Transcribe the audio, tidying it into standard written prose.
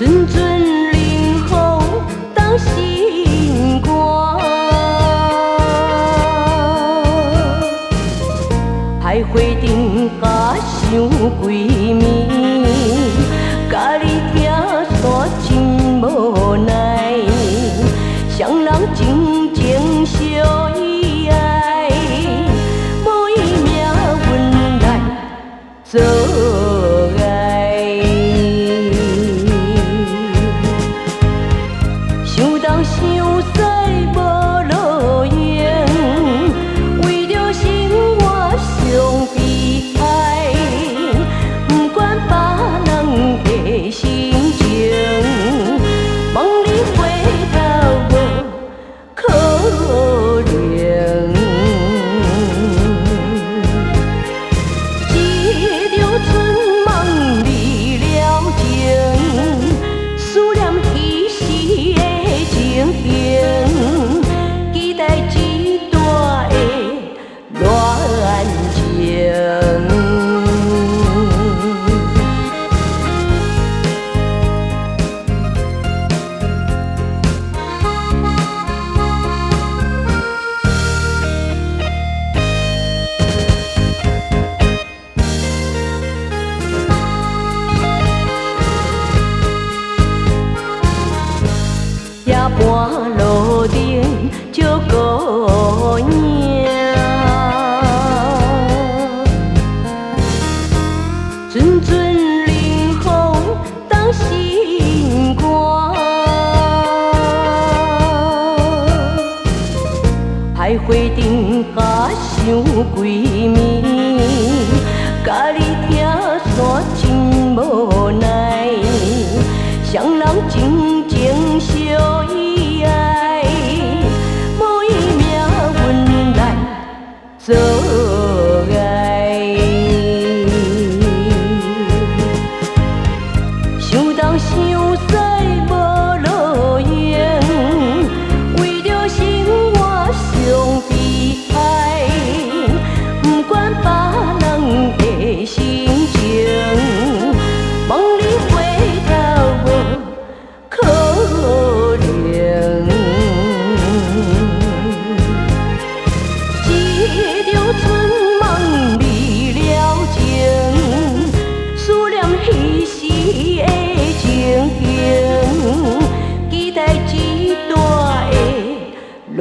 阵阵冷风当心肝，徘徊顶甲想几暝，甲你听煞真无奈，双人情情相依爱，无伊命运来做爱。想东想西无路用，为着生活上悲哀，不管别人的心情，望你回头无可能。一条春梦离了情，思念彼时的情形，期待一段的恋情。夜半路顶照孤影，阵阵冷风当心肝，徘徊顶甲想几暝，甲你听煞真无奈，双人情情相依爱，无伊命运来做爱。想东想西无路用，为着生活上悲哀，不管别人的心情，望你回头无可能。一条春梦离了情，思念彼时的情形，期待一段的恋